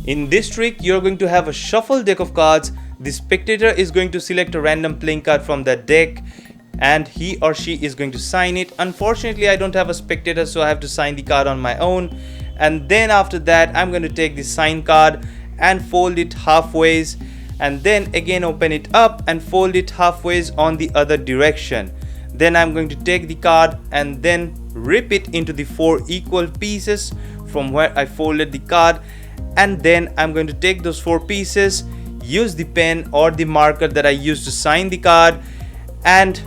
In this trick, you're going to have a shuffle deck of cards. The spectator is going to select a random playing card from that deck and he or she is going to sign it. Unfortunately, I don't have a spectator, so I have to sign the card on my own. And then after that, I'm going to take the sign card and fold it halfways, and then again open it up and fold it halfways on the other direction. Then I'm going to take the card and then rip it into the 4 equal pieces from where I folded the card, and then I'm going to take those 4 pieces, use the pen or the marker that I used to sign the card, and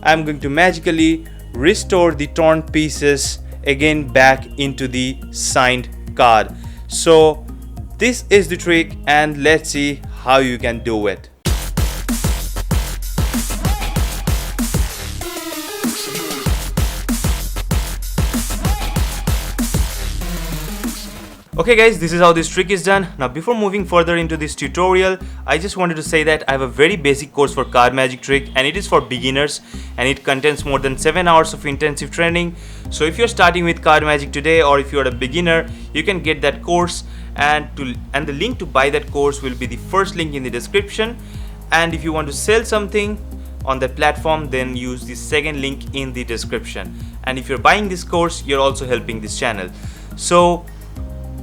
I'm going to magically restore the torn pieces again back into the signed card. So this is the trick, and let's see how you can do it. Okay guys, this is how this trick is done. Now before moving further into this tutorial, I just wanted to say that I have a very basic course for card magic trick, and it is for beginners, and it contains more than 7 hours of intensive training. So if you're starting with card magic today, or if you're a beginner, you can get that course, and the link to buy that course will be the first link in the description. And if you want to sell something on that platform, then use the second link in the description. And if you're buying this course, you're also helping this channel. So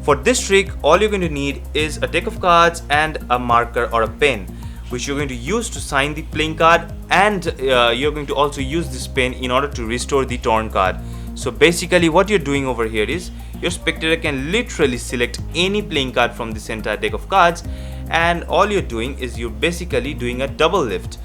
for this trick, all you're going to need is a deck of cards and a marker or a pen, which you're going to use to sign the playing card, and you're going to also use this pen in order to restore the torn card. So basically what you're doing over here is your spectator can literally select any playing card from this entire deck of cards, and all you're doing is you're basically doing a double lift.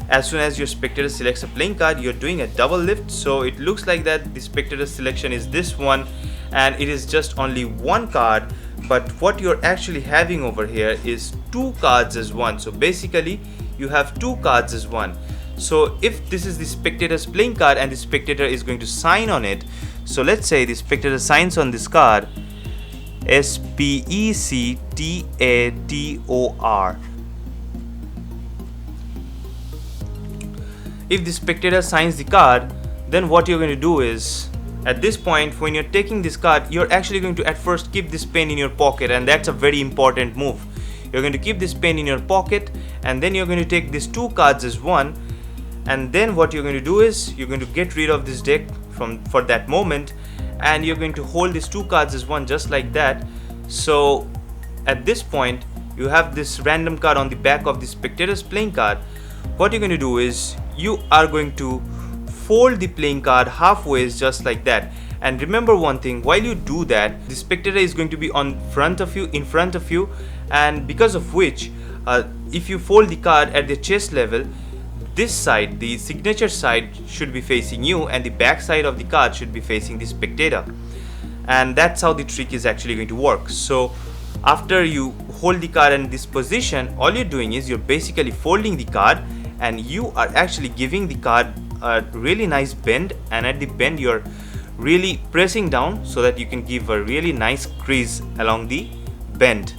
As soon as your spectator selects a playing card, you're doing a double lift. So it looks like that the spectator selection is this one, and it is just only one card, but what you're actually having over here is 2 cards as one. So basically you have 2 cards as one. So if this is the spectator's playing card and the spectator is going to sign on it, so let's say the spectator signs on this card Spectator. If the spectator signs the card, then what you're going to do is, at this point when you're taking this card, you're actually going to at first keep this pen in your pocket, and that's a very important move. You're going to keep this pen in your pocket, and then you're going to take these 2 cards as one, and then what you're going to do is you're going to get rid of this deck for that moment, and you're going to hold these 2 cards as one just like that. So at this point you have this random card on the back of the spectator's playing card. What you're going to do is you are going to fold the playing card halfway just like that. And remember one thing, while you do that, the spectator is going to be in front of you, and because of which if you fold the card at the chest level, this side, the signature side, should be facing you, and the back side of the card should be facing the spectator. And that's how the trick is actually going to work. So after you hold the card in this position, all you're doing is you're basically folding the card, and you are actually giving the card a really nice bend, and at the bend you're really pressing down so that you can give a really nice crease along the bend.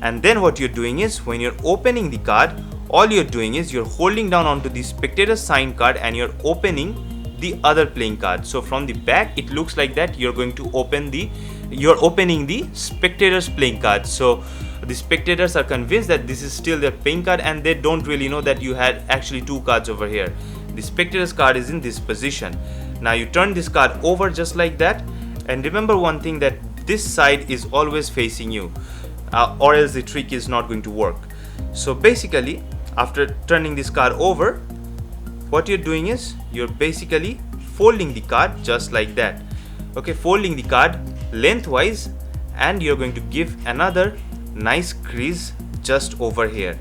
And then what you're doing is when you're opening the card, all you're doing is you're holding down onto the spectator sign card and you're opening the other playing card. So from the back it looks like that you're opening the spectator's playing card. So the spectators are convinced that this is still their playing card, and they don't really know that you had actually 2 cards over here. The spectator's card is in this position. Now you turn this card over just like that, and remember one thing, that this side is always facing you, or else the trick is not going to work. So basically after turning this card over, what you're doing is you're basically folding the card just like that. Okay, folding the card lengthwise, and you're going to give another nice crease just over here.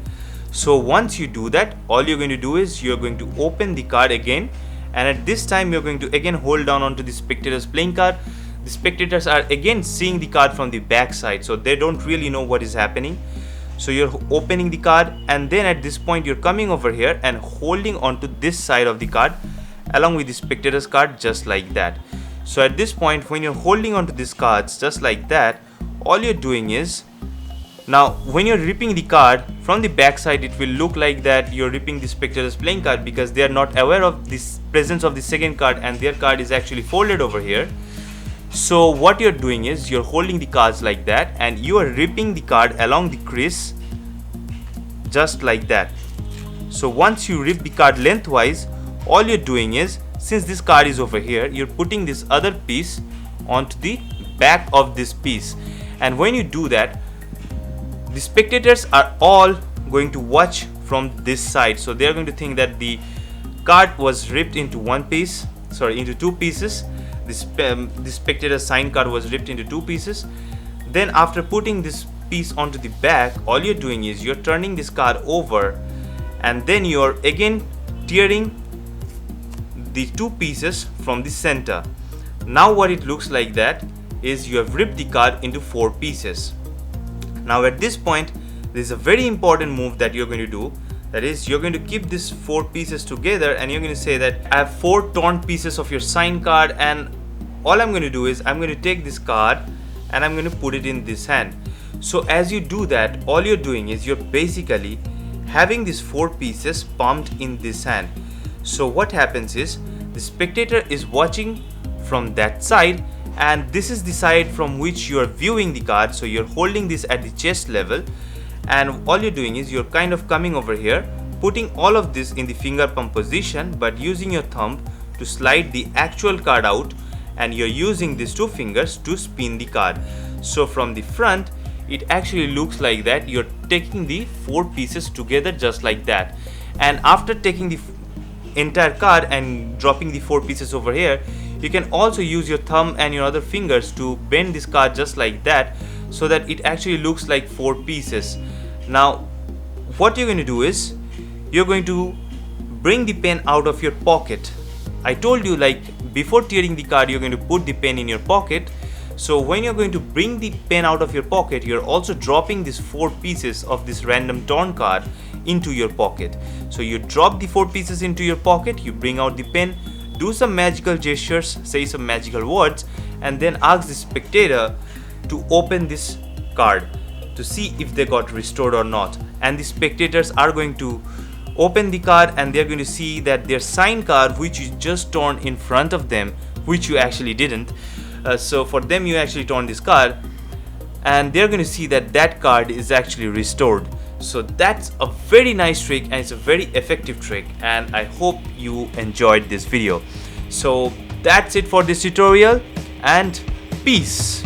So once you do that, all you're going to do is you're going to open the card again, and at this time you're going to again hold down onto the spectator's playing card. The spectators are again seeing the card from the back side, so they don't really know what is happening. So you're opening the card, and then at this point you're coming over here and holding onto this side of the card along with the spectator's card just like that. So at this point when you're holding onto these cards just like that, all you're doing is, now when you're ripping the card from the back side, it will look like that you're ripping the spectator's playing card, because they are not aware of this presence of the second card and their card is actually folded over here. So what you're doing is you're holding the cards like that and you are ripping the card along the crease just like that. So once you rip the card lengthwise, all you're doing is, since this card is over here, you're putting this other piece onto the back of this piece. And when you do that, the spectators are all going to watch from this side. So they're going to think that the card was ripped into into two pieces. The spectator sign card was ripped into two pieces. Then after putting this piece onto the back, all you're doing is you're turning this card over and then you're again tearing the two pieces from the center. Now what it looks like that is you have ripped the card into four pieces. Now at this point, there's a very important move that you're going to do. That is, you're going to keep these four pieces together and you're going to say that I have four torn pieces of your sign card, and all I'm going to do is I'm going to take this card and I'm going to put it in this hand. So as you do that, all you're doing is you're basically having these four pieces pumped in this hand. So what happens is the spectator is watching from that side, and this is the side from which you are viewing the card. So you're holding this at the chest level, and all you're doing is you're kind of coming over here, putting all of this in the finger pump position, but using your thumb to slide the actual card out, and you're using these two fingers to spin the card. So from the front, it actually looks like that you're taking the four pieces together just like that. And after taking the entire card and dropping the four pieces over here, you can also use your thumb and your other fingers to bend this card just like that, so that it actually looks like four pieces. Now what you're going to do is you're going to bring the pen out of your pocket. I told you, like, before tearing the card you're going to put the pen in your pocket. So when you're going to bring the pen out of your pocket, you're also dropping these four pieces of this random torn card into your pocket. So you drop the four pieces into your pocket, you bring out the pen, do some magical gestures, say some magical words, and then ask the spectator to open this card to see if they got restored or not. And the spectators are going to open the card and they're going to see that their sign card, which you just torn in front of them, which you actually didn't. So for them, you actually torn this card, and they're going to see that that card is actually restored. So that's a very nice trick, and it's a very effective trick, and I hope you enjoyed this video. So that's it for this tutorial, and peace.